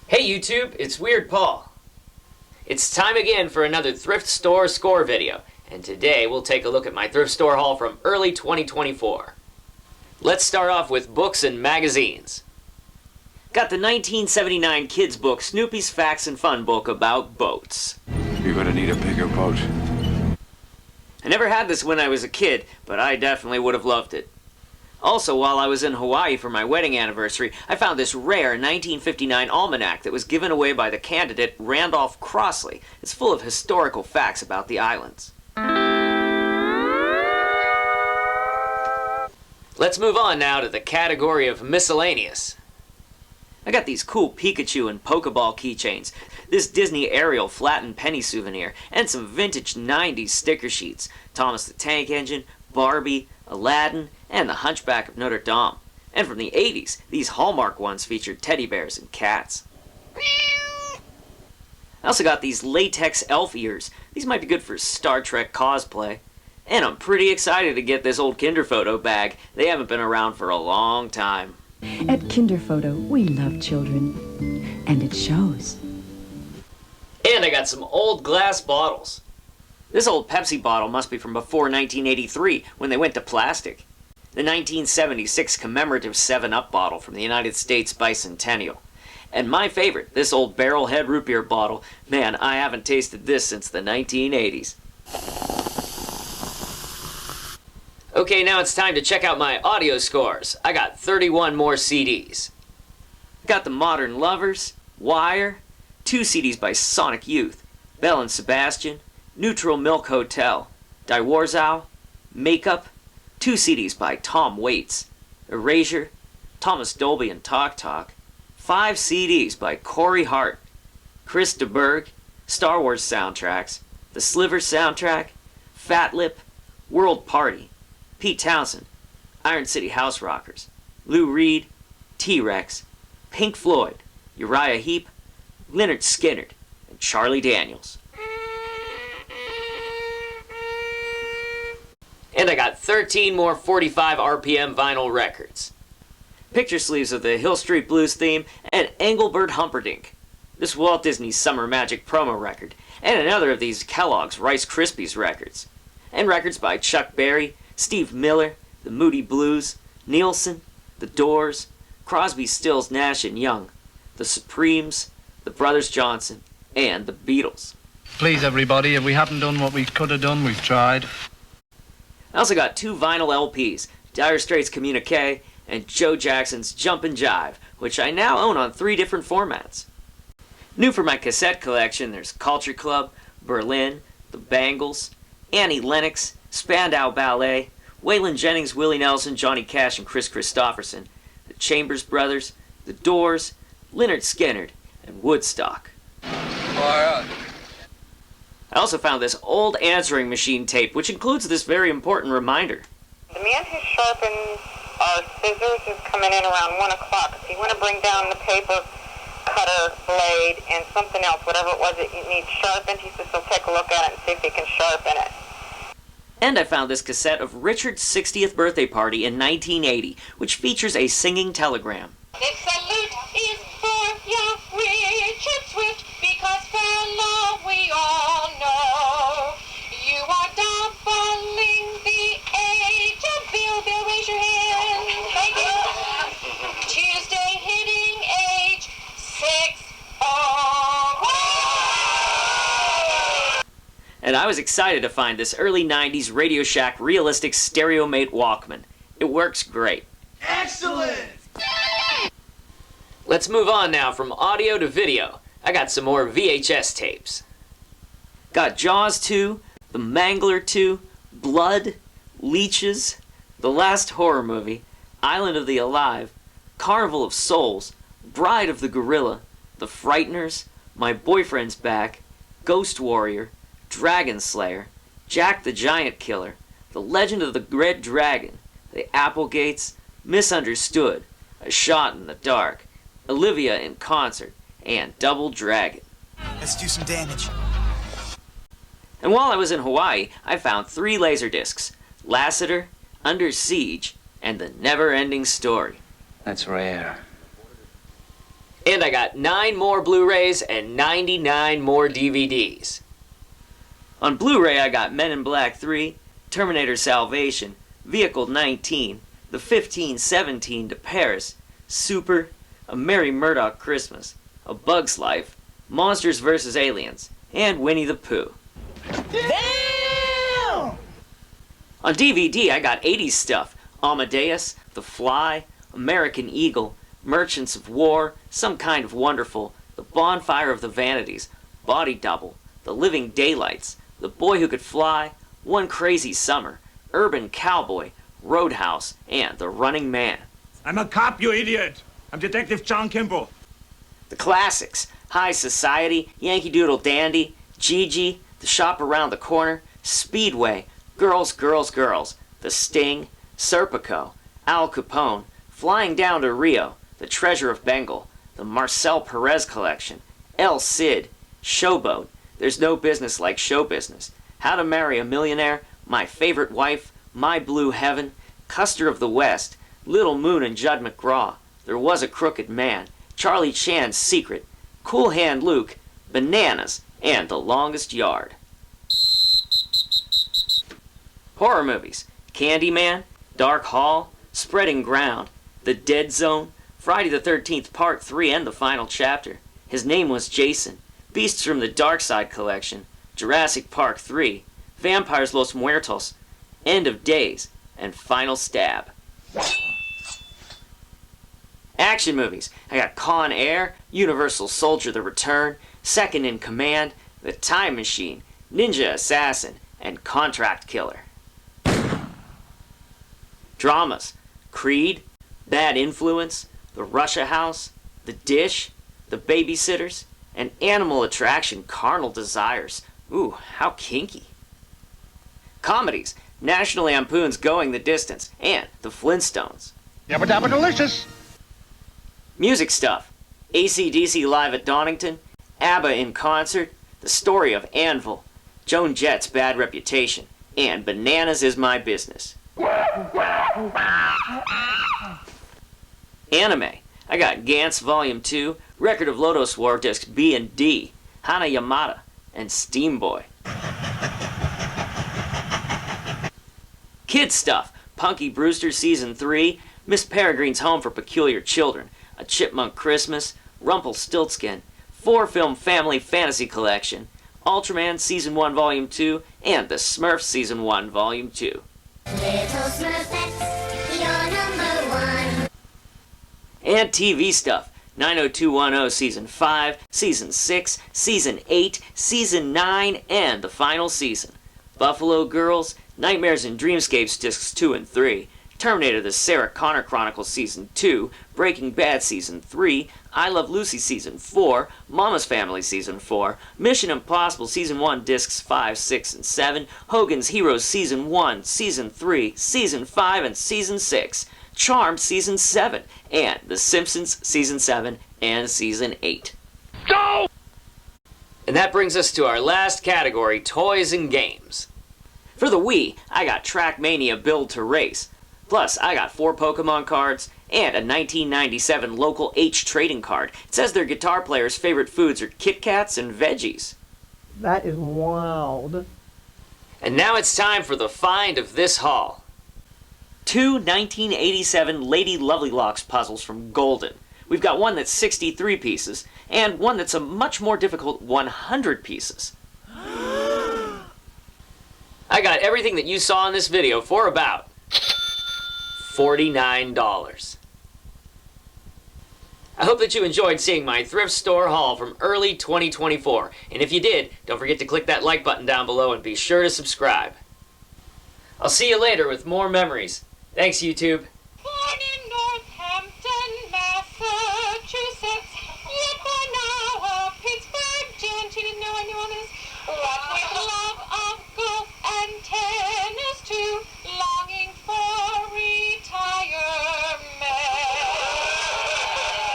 Hey YouTube, it's Weird Paul. It's time again for another thrift store score video, and today we'll take a look at my thrift store haul from early 2024. Let's start off with books and magazines. Got the 1979 kids book Snoopy's Facts and Fun book about boats. You're gonna need a bigger boat. I never had this when I was a kid, but I definitely would have loved it. Also, while I was in Hawaii for my wedding anniversary, I found this rare 1959 almanac that was given away by the candidate Randolph Crossley. It's full of historical facts about the islands. Let's move on now to the category of miscellaneous. I got these cool Pikachu and Pokeball keychains, this Disney Ariel flattened penny souvenir, and some vintage 90s sticker sheets, Thomas the Tank Engine, Barbie, Aladdin, and the Hunchback of Notre Dame. And from the 80s, these Hallmark ones featured teddy bears and cats. I also got these latex elf ears. These might be good for Star Trek cosplay. And I'm pretty excited to get this old Kinderphoto bag. They haven't been around for a long time. At Kinderphoto, we love children, and it shows. And I got some old glass bottles. This old Pepsi bottle must be from before 1983, when they went to plastic. The 1976 commemorative 7-Up bottle from the United States Bicentennial. And my favorite, this old barrel-head root beer bottle. Man, I haven't tasted this since the 1980s. Okay, now it's time to check out my audio scores. I got 31 more CDs. Got The Modern Lovers, Wire, 2 CDs by Sonic Youth, Belle and Sebastian, Neutral Milk Hotel, Die Warzau, Makeup, 2 CDs by Tom Waits, Erasure, Thomas Dolby and Talk Talk, 5 CDs by Corey Hart, Chris DeBerg, Star Wars soundtracks, The Sliver soundtrack, Fat Lip, World Party, Pete Townsend, Iron City House Rockers, Lou Reed, T-Rex, Pink Floyd, Uriah Heep, Lynyrd Skynyrd, and Charlie Daniels. And I got 13 more 45 RPM vinyl records. Picture sleeves of the Hill Street Blues theme and Engelbert Humperdinck. This Walt Disney Summer Magic promo record, and another of these Kellogg's Rice Krispies records. And records by Chuck Berry, Steve Miller, the Moody Blues, Nielsen, The Doors, Crosby, Stills, Nash and Young, the Supremes, the Brothers Johnson, and the Beatles. Please everybody, if we haven't done what we could have done, we've tried. I also got 2 vinyl LPs, Dire Straits' Communique and Joe Jackson's Jumpin' Jive, which I now own on 3 different formats. New for my cassette collection, there's Culture Club, Berlin, The Bangles, Annie Lennox, Spandau Ballet, Waylon Jennings, Willie Nelson, Johnny Cash, and Chris Christopherson, the Chambers Brothers, The Doors, Lynyrd Skynyrd, and Woodstock. Alright. I also found this old answering machine tape, which includes this very important reminder. The man who sharpens our scissors is coming in around 1 o'clock. If you want to bring down the paper cutter blade and something else, whatever it was that you need sharpened, he says he'll take a look at it and see if he can sharpen it. And I found this cassette of Richard's 60th birthday party in 1980, which features a singing telegram. This salute is for your Richard Swift, because fellow we all know you are doubling the age of Bill. Bill, raise your hand. Thank you. Tuesday hitting age 6. And I was excited to find this early 90s Radio Shack realistic Stereomate Walkman. It works great. Excellent! Let's move on now from audio to video. I got some more VHS tapes. Got Jaws 2, The Mangler 2, Blood, Leeches, The Last Horror Movie, Island of the Alive, Carnival of Souls, Bride of the Gorilla, The Frighteners, My Boyfriend's Back, Ghost Warrior, Dragon Slayer, Jack the Giant Killer, The Legend of the Red Dragon, The Applegates, Misunderstood, A Shot in the Dark, Olivia in Concert, and Double Dragon. Let's do some damage. And while I was in Hawaii, I found 3 Laserdiscs, Lassiter, Under Siege, and The Never Ending Story. That's rare. And I got 9 more Blu-rays and 99 more DVDs. On Blu-ray, I got Men in Black 3, Terminator Salvation, Vehicle 19, The 1517 to Paris, Super, A Merry Murdoch Christmas, A Bug's Life, Monsters vs. Aliens, and Winnie the Pooh. Damn! On DVD, I got 80s stuff, Amadeus, The Fly, American Eagle, Merchants of War, Some Kind of Wonderful, The Bonfire of the Vanities, Body Double, The Living Daylights, The Boy Who Could Fly, One Crazy Summer, Urban Cowboy, Roadhouse, and The Running Man. I'm a cop, you idiot! I'm Detective John Kimball. The classics, High Society, Yankee Doodle Dandy, Gigi, The Shop Around the Corner, Speedway, Girls, Girls, Girls, The Sting, Serpico, Al Capone, Flying Down to Rio, The Treasure of Bengal, The Marcel Perez Collection, El Cid, Showboat, There's No Business Like Show Business, How to Marry a Millionaire, My Favorite Wife, My Blue Heaven, Custer of the West, Little Moon and Judd McGraw, There Was a Crooked Man, Charlie Chan's Secret, Cool Hand Luke, Bananas, and The Longest Yard. Horror movies, Candyman, Dark Hall, Spreading Ground, The Dead Zone, Friday the 13th Part 3 and the final chapter, His Name Was Jason, Beasts from the Dark Side Collection, Jurassic Park 3, Vampires Los Muertos, End of Days, and Final Stab. Action movies, I got Con Air, Universal Soldier The Return, Second in Command, The Time Machine, Ninja Assassin, and Contract Killer. Dramas, Creed, Bad Influence, The Russia House, The Dish, The Babysitters, and Animal Attraction Carnal Desires. Ooh, how kinky. Comedies, National Lampoon's Going the Distance, and The Flintstones. Yabba dabba delicious. Music stuff, AC/DC Live at Donington, ABBA in Concert, The Story of Anvil, Joan Jett's Bad Reputation, and Bananas Is My Business. Anime, I got Gantz Volume 2, Record of Lodoss War Discs B and D, Hana Yamada, and Steam Boy. Kids stuff, Punky Brewster Season 3, Miss Peregrine's Home for Peculiar Children, A Chipmunk Christmas, Rumpelstiltskin, 4-film family fantasy collection, Ultraman Season 1 Volume 2, and The Smurfs Season 1 Volume 2. Little Smurfettes, you're number one. And TV stuff, 90210 Season 5, Season 6, Season 8, Season 9, and the final season. Buffalo Girls, Nightmares and Dreamscapes Discs 2 and 3, Terminator the Sarah Connor Chronicles Season 2, Breaking Bad Season 3, I Love Lucy Season 4, Mama's Family Season 4, Mission Impossible Season 1 Discs 5, 6, and 7, Hogan's Heroes Season 1, Season 3, Season 5, and Season 6, Charmed Season 7, and The Simpsons Season 7 and Season 8. Go! And that brings us to our last category, Toys and Games. For the Wii, I got Trackmania Build to Race. Plus, I got 4 Pokemon cards and a 1997 local H trading card. It says their guitar players' favorite foods are Kit Kats and veggies. That is wild. And now it's time for the find of this haul. 2 1987 Lady Lovely Locks puzzles from Golden. We've got one that's 63 pieces, and one that's a much more difficult 100 pieces. I got everything that you saw in this video for about $49. I hope that you enjoyed seeing my thrift store haul from early 2024. And if you did, don't forget to click that like button down below and be sure to subscribe. I'll see you later with more memories. Thanks, YouTube. Born in Northampton, Massachusetts, yet by now a Pittsburgh gent. You didn't know I knew all this? What with